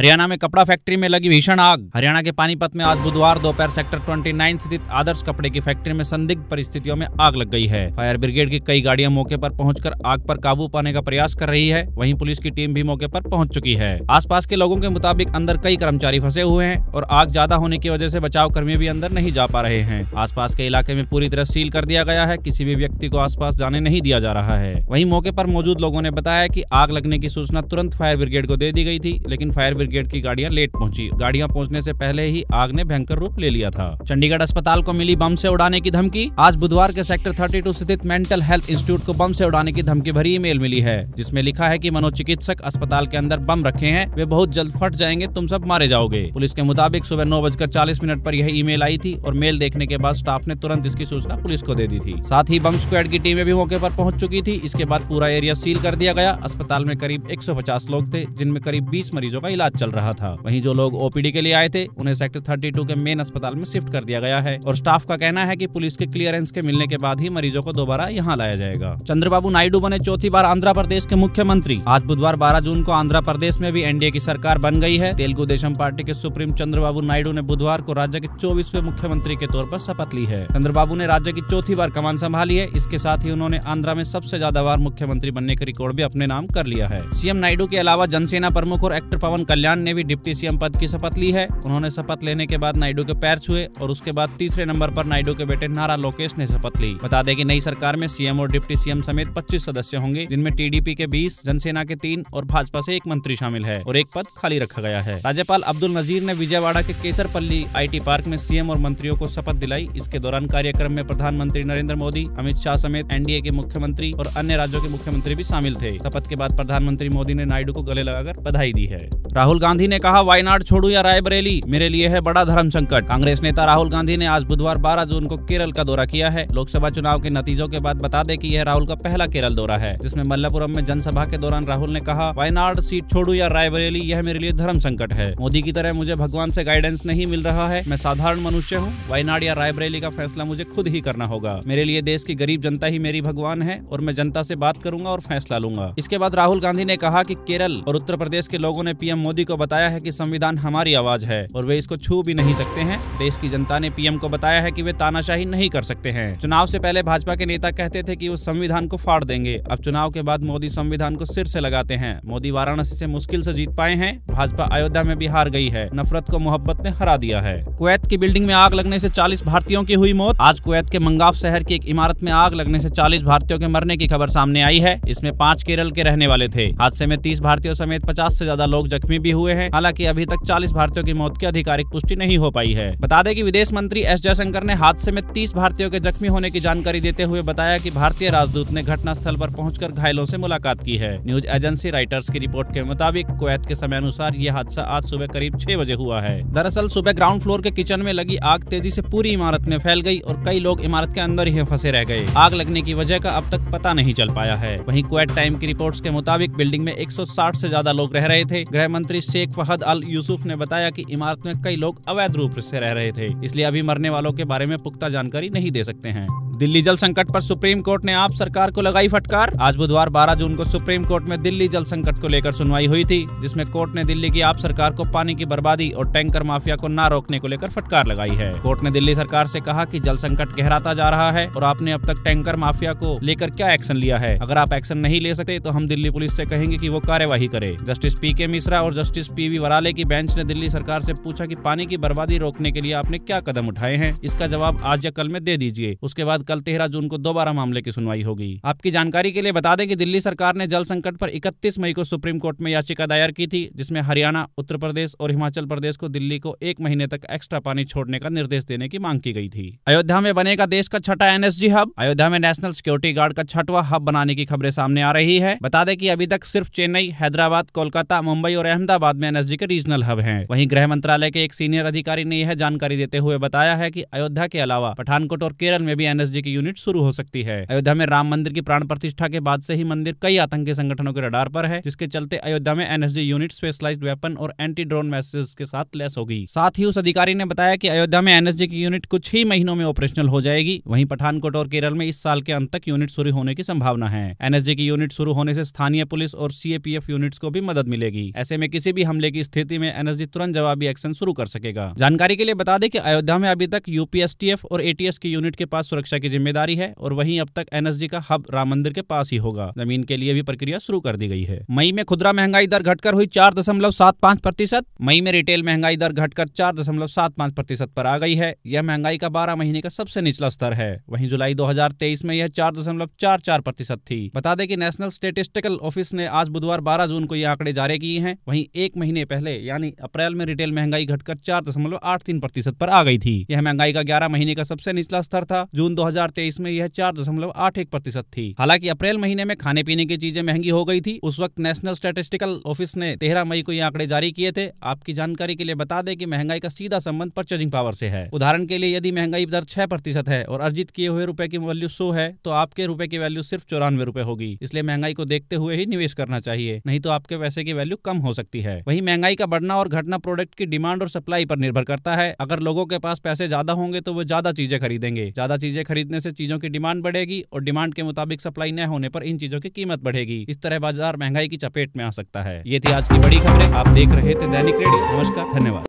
हरियाणा में कपड़ा फैक्ट्री में लगी भीषण आग। हरियाणा के पानीपत में आज बुधवार दोपहर सेक्टर 29 स्थित आदर्श कपड़े की फैक्ट्री में संदिग्ध परिस्थितियों में आग लग गई है। फायर ब्रिगेड की कई गाड़ियां मौके पर पहुंचकर आग पर काबू पाने का प्रयास कर रही है। वहीं पुलिस की टीम भी मौके पर पहुंच चुकी है। आसपास के लोगों के मुताबिक अंदर कई कर्मचारी फंसे हुए हैं और आग ज्यादा होने की वजह से बचाव कर्मी भी अंदर नहीं जा पा रहे हैं। आसपास के इलाके में पूरी तरह सील कर दिया गया है। किसी भी व्यक्ति को आसपास जाने नहीं दिया जा रहा है। वहीं मौके पर मौजूद लोगों ने बताया कि आग लगने की सूचना तुरंत फायर ब्रिगेड को दे दी गई थी, लेकिन फायर ब्रिगेड की गाड़ियां लेट पहुंची। गाड़ियां पहुंचने से पहले ही आग ने भयंकर रूप ले लिया था। चंडीगढ़ अस्पताल को मिली बम से उड़ाने की धमकी। आज बुधवार के सेक्टर 32 स्थित मेंटल हेल्थ इंस्टीट्यूट को बम से उड़ाने की धमकी भरी ईमेल मिली है, जिसमें लिखा है कि मनोचिकित्सक अस्पताल के अंदर बम रखे हैं, वे बहुत जल्द फट जाएंगे, तुम सब मारे जाओगे। पुलिस के मुताबिक सुबह 9:40 पर यह ईमेल आई थी और मेल देखने के बाद स्टाफ ने तुरंत इसकी सूचना पुलिस को दे दी थी। साथ ही बम स्क्वाड की टीमें भी मौके पर पहुंच चुकी थी। इसके बाद पूरा एरिया सील कर दिया गया। अस्पताल में करीब 150 लोग थे, जिनमें करीब 20 मरीजों का इलाज चल रहा था। वहीं जो लोग ओपीडी के लिए आए थे, उन्हें सेक्टर 32 के मेन अस्पताल में शिफ्ट कर दिया गया है और स्टाफ का कहना है कि पुलिस के क्लियरेंस के मिलने के बाद ही मरीजों को दोबारा यहां लाया जाएगा। चंद्रबाबू नायडू बने चौथी बार आंध्र प्रदेश के मुख्यमंत्री। आज बुधवार 12 जून को आंध्र प्रदेश में भी एनडीए की सरकार बन गई है। तेलुगु देशम पार्टी के सुप्रीम चंद्रबाबू नायडू ने बुधवार को राज्य के 24वें मुख्यमंत्री के तौर पर शपथ ली है। चंद्रबाबू ने राज्य की चौथी बार कमान संभाली है। इसके साथ ही उन्होंने आंध्र में सबसे ज्यादा बार मुख्यमंत्री बनने का रिकॉर्ड भी अपने नाम कर लिया है। सीएम नायडू के अलावा जनसेना प्रमुख और एक्टर पवन कल्याण ने भी डिप्टी सीएम पद की शपथ ली है। उन्होंने शपथ लेने के बाद नायडू के पैर छुए और उसके बाद तीसरे नंबर पर नायडू के बेटे नारा लोकेश ने शपथ ली। बता दें कि नई सरकार में सीएम और डिप्टी सीएम समेत 25 सदस्य होंगे, जिनमें टीडीपी के 20, जनसेना के 3 और भाजपा से 1 मंत्री शामिल है और 1 पद खाली रखा गया है। राज्यपाल अब्दुल नजीर ने विजयवाड़ा के केसरपल्ली आईटी पार्क में सीएम और मंत्रियों को शपथ दिलाई। इसके दौरान कार्यक्रम में प्रधानमंत्री नरेंद्र मोदी, अमित शाह समेत एनडीए के मुख्यमंत्री और अन्य राज्यों के मुख्यमंत्री भी शामिल थे। शपथ के बाद प्रधानमंत्री मोदी ने नायडू को गले लगाकर बधाई दी है। राहुल गांधी ने कहा, वायनाड छोड़ू या रायबरेली, मेरे लिए है बड़ा धर्म संकट। कांग्रेस नेता राहुल गांधी ने आज बुधवार 12 जून को केरल का दौरा किया है। लोकसभा चुनाव के नतीजों के बाद बता दें कि यह राहुल का पहला केरल दौरा है, जिसमें मल्लापुरम में जनसभा के दौरान राहुल ने कहा, वायनाड सीट छोड़ू या रायबरेली, यह मेरे लिए धर्म संकट है। मोदी की तरह मुझे भगवान से गाइडेंस नहीं मिल रहा है। मैं साधारण मनुष्य हूँ। वायनाड या रायबरेली का फैसला मुझे खुद ही करना होगा। मेरे लिए देश की गरीब जनता ही मेरी भगवान है और मैं जनता से बात करूंगा और फैसला लूंगा। इसके बाद राहुल गांधी ने कहा कि केरल और उत्तर प्रदेश के लोगों ने पीएम मोदी को बताया है कि संविधान हमारी आवाज है और वे इसको छू भी नहीं सकते हैं। देश की जनता ने पीएम को बताया है कि वे तानाशाही नहीं कर सकते हैं। चुनाव से पहले भाजपा के नेता कहते थे कि वो संविधान को फाड़ देंगे। अब चुनाव के बाद मोदी संविधान को सिर से लगाते हैं। मोदी वाराणसी से मुश्किल से जीत पाए हैं। भाजपा अयोध्या में भी हार गई है। नफरत को मोहब्बत ने हरा दिया है। कुवैत की बिल्डिंग में आग लगने से 40 भारतीयों की हुई मौत। आज कुवैत के मंगाफ शहर की एक इमारत में आग लगने से 40 भारतीयों के मरने की खबर सामने आई है। इसमें 5 केरल के रहने वाले थे। हादसे में 30 भारतीयों समेत 50 से ज्यादा लोग जख्मी भी हुए हैं। हालांकि अभी तक 40 भारतीयों की मौत की आधिकारिक पुष्टि नहीं हो पाई है। बता दें कि विदेश मंत्री एस जयशंकर ने हादसे में 30 भारतीयों के जख्मी होने की जानकारी देते हुए बताया कि भारतीय राजदूत ने घटनास्थल पर पहुंचकर घायलों से मुलाकात की है। न्यूज एजेंसी रॉयटर्स की रिपोर्ट के मुताबिक कुवैत के समय अनुसार यह हादसा आज सुबह करीब 6 बजे हुआ है। दरअसल सुबह ग्राउंड फ्लोर के किचन में लगी आग तेजी से पूरी इमारत में फैल गई और कई लोग इमारत के अंदर ही फंसे रह गए। आग लगने की वजह का अब तक पता नहीं चल पाया है। वहीं कुवैत टाइम की रिपोर्ट्स के मुताबिक बिल्डिंग में 160 से ज्यादा लोग रह रहे थे। गृह मंत्री शेख फहद अल यूसुफ ने बताया कि इमारत में कई लोग अवैध रूप से रह रहे थे, इसलिए अभी मरने वालों के बारे में पुख्ता जानकारी नहीं दे सकते हैं। दिल्ली जल संकट पर सुप्रीम कोर्ट ने आप सरकार को लगाई फटकार। आज बुधवार 12 जून को सुप्रीम कोर्ट में दिल्ली जल संकट को लेकर सुनवाई हुई थी, जिसमें कोर्ट ने दिल्ली की आप सरकार को पानी की बर्बादी और टैंकर माफिया को न रोकने को लेकर फटकार लगाई है। कोर्ट ने दिल्ली सरकार से कहा कि जल संकट गहराता जा रहा है और आपने अब तक टैंकर माफिया को लेकर क्या एक्शन लिया है। अगर आप एक्शन नहीं ले सकते तो हम दिल्ली पुलिस से कहेंगे कि वो कार्यवाही करे। जस्टिस पीके मिश्रा और जस्टिस पीवी वराले की बेंच ने दिल्ली सरकार से पूछा कि पानी की बर्बादी रोकने के लिए आपने क्या कदम उठाए हैं। इसका जवाब आज या कल में दे दीजिए। उसके बाद कल 13 जून को दोबारा मामले की सुनवाई होगी। आपकी जानकारी के लिए बता दें कि दिल्ली सरकार ने जल संकट पर 31 मई को सुप्रीम कोर्ट में याचिका दायर की थी, जिसमें हरियाणा, उत्तर प्रदेश और हिमाचल प्रदेश को दिल्ली को 1 महीने तक एक्स्ट्रा पानी छोड़ने का निर्देश देने की मांग की गई थी। अयोध्या में बनेगा देश का छठा एनएसजी हब। अयोध्या में नेशनल सिक्योरिटी गार्ड का 6वां हब बनाने की खबरें सामने आ रही है। बता दें कि अभी तक सिर्फ चेन्नई, हैदराबाद, कोलकाता, मुंबई और अहमदाबाद में एनएसजी के रीजनल हब हैं। वहीं गृह मंत्रालय के एक सीनियर अधिकारी ने यह जानकारी देते हुए बताया है कि अयोध्या के अलावा पठानकोट और केरल में भी एनएसजी एनएसजी की यूनिट शुरू हो सकती है। अयोध्या में राम मंदिर की प्राण प्रतिष्ठा के बाद से ही मंदिर कई आतंकी संगठनों के रडार पर है, जिसके चलते अयोध्या में एनएसजी यूनिट स्पेशलाइज्ड वेपन और एंटी ड्रोन मैसेज के साथ लैस होगी। साथ ही उस अधिकारी ने बताया कि अयोध्या में एनएसजी की यूनिट कुछ ही महीनों में ऑपरेशनल हो जाएगी। वहीं पठानकोट और केरल में इस साल के अंत तक यूनिट शुरू होने की संभावना है। एनएसजी की यूनिट शुरू होने से स्थानीय पुलिस और सीएपीएफ यूनिट्स को भी मदद मिलेगी। ऐसे में किसी भी हमले की स्थिति में एनएसजी तुरंत जवाबी एक्शन शुरू कर सकेगा। जानकारी के लिए बता दें कि अयोध्या में अभी तक यूपीएसटीएफ और एटीएस की यूनिट के पास सुरक्षा की जिम्मेदारी है और वहीं अब तक एनएसजी का हब राम मंदिर के पास ही होगा। जमीन के लिए भी प्रक्रिया शुरू कर दी गई है। मई में खुदरा महंगाई दर घटकर हुई 4.75%। मई में रिटेल महंगाई दर घटकर 4.75% पर आ गई है। यह महंगाई का 12 महीने का सबसे निचला स्तर है। वहीं जुलाई 2023 में यह 4.44% थी। बता दें कि नेशनल स्टैटिस्टिकल ऑफिस ने आज बुधवार 12 जून को ये आंकड़े जारी किए हैं। वहीं एक महीने पहले यानी अप्रैल में रिटेल महंगाई घटकर 4.83% पर आ गई थी। यह महंगाई का 11 महीने का सबसे निचला स्तर था। जून 2023 में यह 4.81% थी। हालांकि अप्रैल महीने में खाने पीने की चीजें महंगी हो गई थी। उस वक्त नेशनल स्टैटिस्टिकल ऑफिस ने 13 मई को ये आंकड़े जारी किए थे। आपकी जानकारी के लिए बता दें कि महंगाई का सीधा संबंध परचेजिंग पावर से है। उदाहरण के लिए यदि महंगाई दर 6% है और अर्जित किए हुए रुपए की वैल्यू 100 है तो आपके रुपए की वैल्यू सिर्फ 94 रुपए होगी। इसलिए महंगाई को देखते हुए ही निवेश करना चाहिए, नहीं तो आपके पैसे की वैल्यू कम हो सकती है। वहीं महंगाई का बढ़ना और घटना प्रोडक्ट की डिमांड और सप्लाई पर निर्भर करता है। अगर लोगों के पास पैसे ज्यादा होंगे तो वो ज्यादा चीजें खरीदेंगे। ज्यादा चीजें खरीदने से चीजों की डिमांड बढ़ेगी और डिमांड के मुताबिक सप्लाई न होने पर इन चीजों की कीमत बढ़ेगी। इस तरह बाजार महंगाई की चपेट में आ सकता है। ये थी आज की बड़ी खबरें। आप देख रहे थे दैनिक रेडियो। नमस्कार, धन्यवाद।